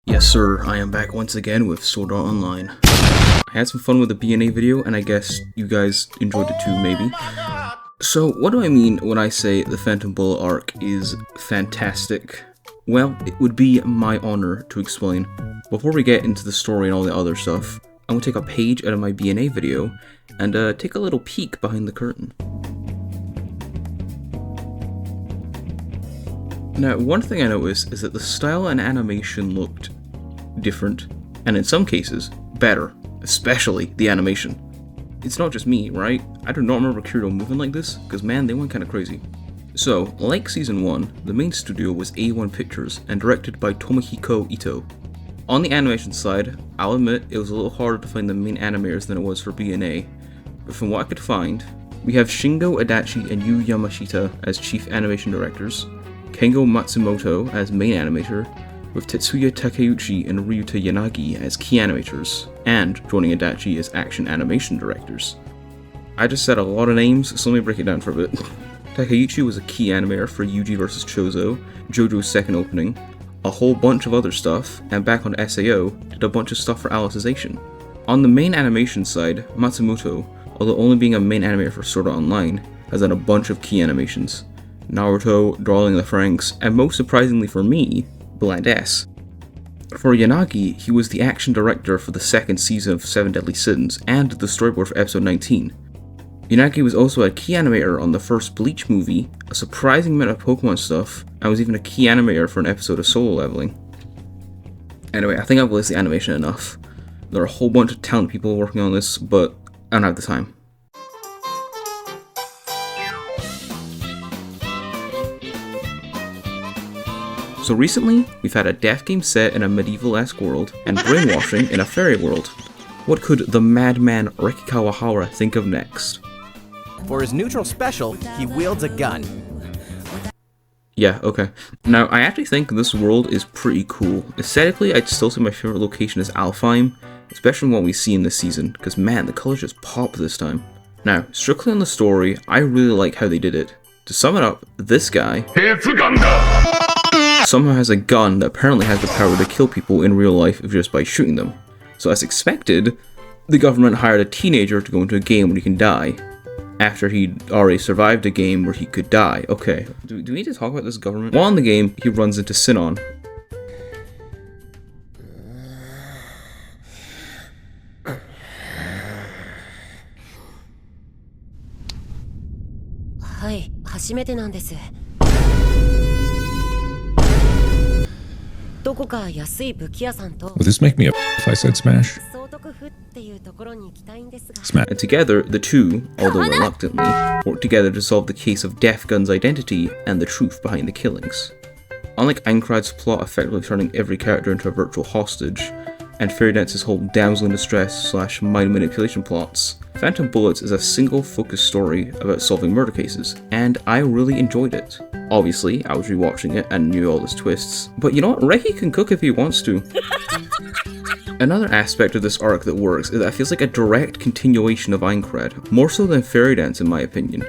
Yes sir, I am back once again with Sword Art Online. I had some fun with the BNA video, and I guess you guys enjoyed it too, maybe. So, what do I mean when I say the Phantom Bullet arc is fantastic? Well, it would be my honor to explain. Before we get into the story and all the other stuff, I'm going to take a page out of my BNA video and take a little peek behind the curtain. Now, one thing I noticed is that the style and animation looked different, and in some cases, better, especially the animation. It's not just me, right? I do not remember Kirito moving like this, because man, they went kinda crazy. So, like Season 1, the main studio was A1 Pictures, and directed by Tomohiko Ito. On the animation side, I'll admit it was a little harder to find the main animators than it was for BNA, but from what I could find, we have Shingo Adachi and Yu Yamashita as chief animation directors, Kengo Matsumoto as main animator, with Tetsuya Takeuchi and Ryuta Yanagi as key animators, and joining Adachi as action animation directors. I just said a lot of names, so let me break it down for a bit. Takeuchi was a key animator for Yuji vs. Chozo, JoJo's second opening, a whole bunch of other stuff, and back on SAO, did a bunch of stuff for Alicization. On the main animation side, Matsumoto, although only being a main animator for Sword Art Online, has done a bunch of key animations. Naruto, Drawing the Franxx, and most surprisingly for me, Blind S. For Yanagi, he was the action director for the second season of Seven Deadly Sins, and the storyboard for episode 19. Yanagi was also a key animator on the first Bleach movie, a surprising amount of Pokemon stuff, and was even a key animator for an episode of Solo Leveling. Anyway, I think I've listed the animation enough. There are a whole bunch of talented people working on this, but I don't have the time. So recently, we've had a death game set in a medieval-esque world, and brainwashing in a fairy world. What could the madman Reki Kawahara think of next? For his neutral special, he wields a gun. Yeah, okay. Now, I actually think this world is pretty cool. Aesthetically, I'd still say my favorite location is Alfheim, especially what we see in this season, because man, the colors just pop this time. Now, strictly on the story, I really like how they did it. To sum it up, this guy somehow has a gun that apparently has the power to kill people in real life just by shooting them. So as expected, the government hired a teenager to go into a game where he can die, after he'd already survived a game where he could die. Okay, do we need to talk about this government? While in the game, he runs into Sinon. Hi, 初めてなんです。どこか安い武器屋さんと Would this make me a if I said smash? 総督府っていうところに行きたいんですが。 Smash. And together, the two, although reluctantly, work together to solve the case of Death Gun's identity and the truth behind the killings. Unlike Aincrad's plot effectively turning every character into a virtual hostage, and Fairy Dance's whole damsel in distress / mind manipulation plots, Phantom Bullets is a single focused story about solving murder cases, and I really enjoyed it. Obviously, I was rewatching it and knew all its twists, but you know what, Reki can cook if he wants to. Another aspect of this arc that works is that it feels like a direct continuation of Aincrad, more so than Fairy Dance in my opinion.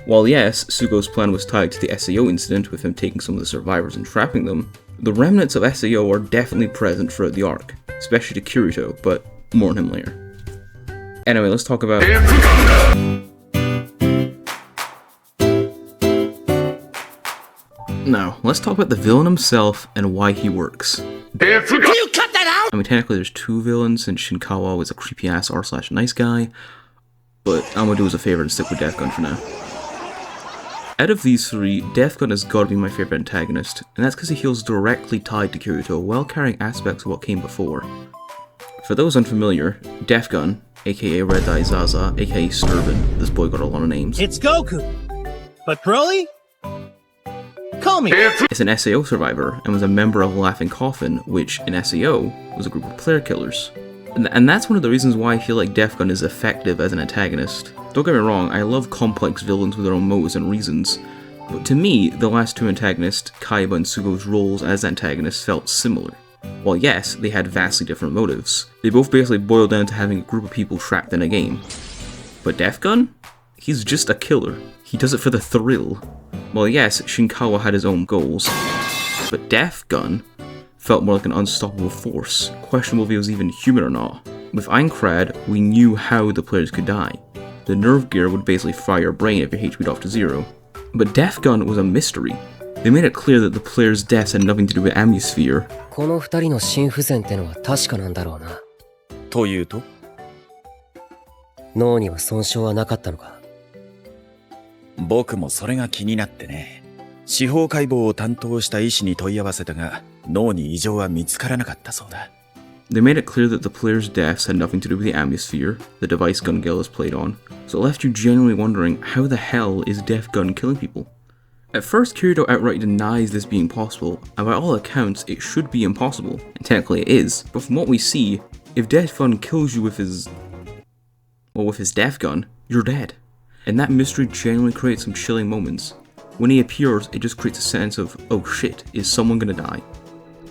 While yes, Sugo's plan was tied to the SAO incident with him taking some of the survivors and trapping them, the remnants of SAO are definitely present throughout the arc, especially to Kirito, but more on him later. Anyway, let's talk about... Now, let's talk about the villain himself and why he works. Can you cut that out? I mean, technically there's two villains, since Shinkawa was a creepy-ass r/nice guy, but I'm gonna do us a favor and stick with Death Gun for now. Out of these three, Death Gun has gotta be my favorite antagonist, and that's because he feels directly tied to Kirito while carrying aspects of what came before. For those unfamiliar, Death Gun, aka Red Eye Zaza, aka Sturban, this boy got a lot of names. It's Goku! But Broly? Call me! Is an SAO survivor and was a member of Laughing Coffin, which, in SAO, was a group of player killers. And that's one of the reasons why I feel like Death Gun is effective as an antagonist. Don't get me wrong, I love complex villains with their own motives and reasons, but to me, the last two antagonists, Kaiba and Sugo's roles as antagonists, felt similar. While yes, they had vastly different motives, they both basically boiled down to having a group of people trapped in a game. But Death Gun? He's just a killer. He does it for the thrill. Well yes, Shinkawa had his own goals, but Death Gun felt more like an unstoppable force, questionable if he was even human or not. With Aincrad, we knew how the players could die. The nerve gear would basically fry your brain if your HP dropped to 0. But Death Gun was a mystery. They made it clear that the players' deaths had nothing to do with Ambusphere. この二人の心不全ってのは確かなんだろうな。というと？脳には損傷はなかったのか？僕もそれが気になってね。司法解剖を担当した医師に問い合わせたが、脳に異常は見つからなかったそうだ。They made it clear that the players' deaths had nothing to do with the Ambusphere, the device Gun Gale is played on, so it left you genuinely wondering how the hell is Death Gun killing people? At first, Kirito outright denies this being possible, and by all accounts, it should be impossible, and technically it is, but from what we see, if Death Gun kills you with his Death Gun, you're dead. And that mystery genuinely creates some chilling moments. When he appears, it just creates a sense of, oh shit, is someone gonna die?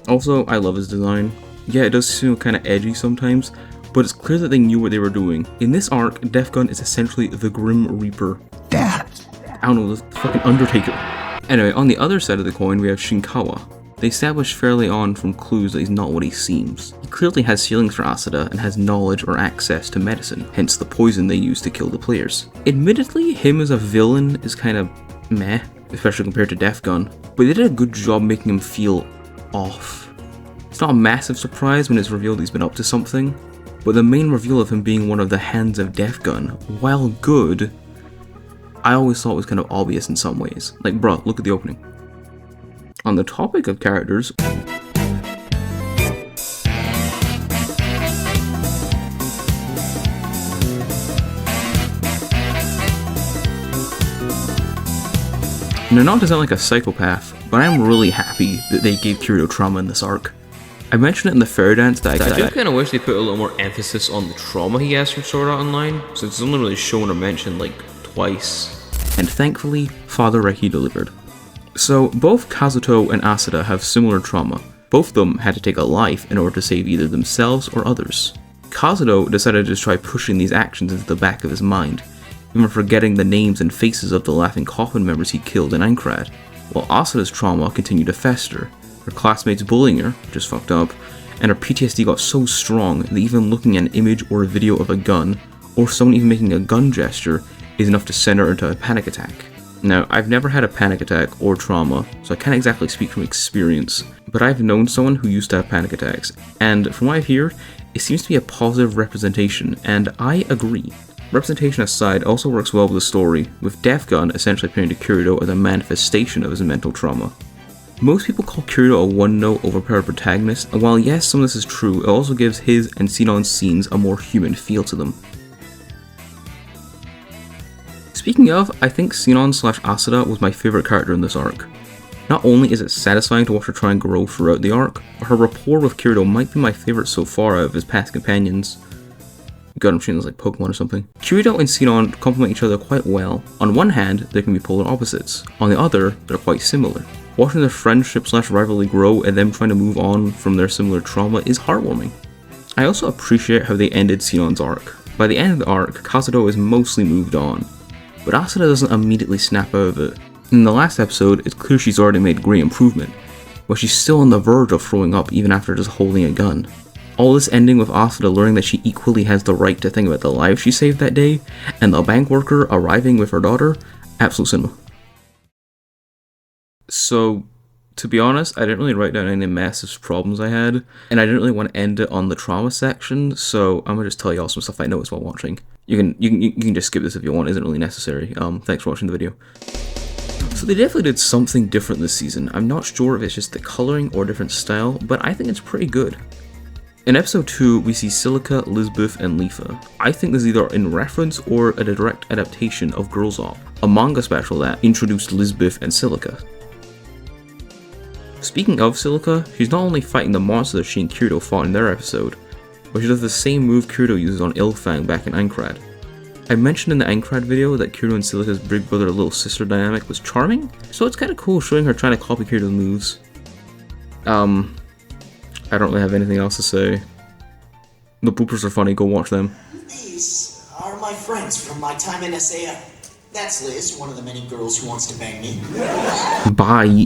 Also, I love his design. Yeah, it does seem kinda edgy sometimes, but it's clear that they knew what they were doing. In this arc, Death Gun is essentially the Grim Reaper. I don't know, the fucking Undertaker. Anyway, on the other side of the coin, we have Shinkawa. They established fairly on from clues that he's not what he seems. He clearly has feelings for Asada and has knowledge or access to medicine, hence the poison they use to kill the players. Admittedly, him as a villain is kind of meh, especially compared to Death Gun, but they did a good job making him feel off. It's not a massive surprise when it's revealed he's been up to something, but the main reveal of him being one of the hands of Death Gun, while good, I always thought was kind of obvious in some ways. Like, bruh, look at the opening. On the topic of characters, now not to sound like a psychopath, but I'm really happy that they gave Kirito trauma in this arc. I mentioned it in the Fairy Dance that I do kind of wish they put a little more emphasis on the trauma he has from Sword Art Online, since it's only really shown or mentioned like twice. And thankfully, Father Reki delivered. So, both Kazuto and Asada have similar trauma. Both of them had to take a life in order to save either themselves or others. Kazuto decided to just try pushing these actions into the back of his mind, even forgetting the names and faces of the Laughing Coffin members he killed in Aincrad, while Asada's trauma continued to fester, her classmates bullying her, which is fucked up, and her PTSD got so strong that even looking at an image or a video of a gun, or someone even making a gun gesture, is enough to send her into a panic attack. Now, I've never had a panic attack or trauma, so I can't exactly speak from experience, but I've known someone who used to have panic attacks, and from what I hear, it seems to be a positive representation, and I agree. Representation aside also works well with the story, with Death Gun essentially appearing to Kirito as a manifestation of his mental trauma. Most people call Kirito a one-note overpowered protagonist, and while yes, some of this is true, it also gives his and Sinon's scenes a more human feel to them. Speaking of, I think Sinon/Asada was my favourite character in this arc. Not only is it satisfying to watch her try and grow throughout the arc, but her rapport with Kirito might be my favourite so far out of his past companions. God, I'm treating this like Pokemon or something. Kirito and Sinon complement each other quite well. On one hand, they can be polar opposites. On the other, they're quite similar. Watching their friendship/rivalry grow and them trying to move on from their similar trauma is heartwarming. I also appreciate how they ended Sinon's arc. By the end of the arc, Kazuto is mostly moved on, but Asada doesn't immediately snap out of it. In the last episode, it's clear she's already made great improvement, but she's still on the verge of throwing up even after just holding a gun. All this ending with Asada learning that she equally has the right to think about the lives she saved that day, and the bank worker arriving with her daughter, absolute cinema. So, to be honest, I didn't really write down any massive problems I had, and I didn't really want to end it on the trauma section, so I'm gonna just tell y'all some stuff I noticed while watching. You can just skip this if you want, it isn't really necessary. Thanks for watching the video. So they definitely did something different this season. I'm not sure if it's just the coloring or different style, but I think it's pretty good. In episode 2, we see Silica, Lisbeth, and Lifa. I think this is either in reference or a direct adaptation of Girls Op, a manga special that introduced Lisbeth and Silica. Speaking of Silica, she's not only fighting the monster that she and Kirito fought in their episode, but she does the same move Kirito uses on Ilfang back in Aincrad. I mentioned in the Aincrad video that Kirito and Silica's big brother little sister dynamic was charming, so it's kinda cool showing her trying to copy Kirito's moves. I don't really have anything else to say. The bloopers are funny, go watch them. These are my friends from my time in SAO. That's Liz, one of the many girls who wants to bang me. Bye.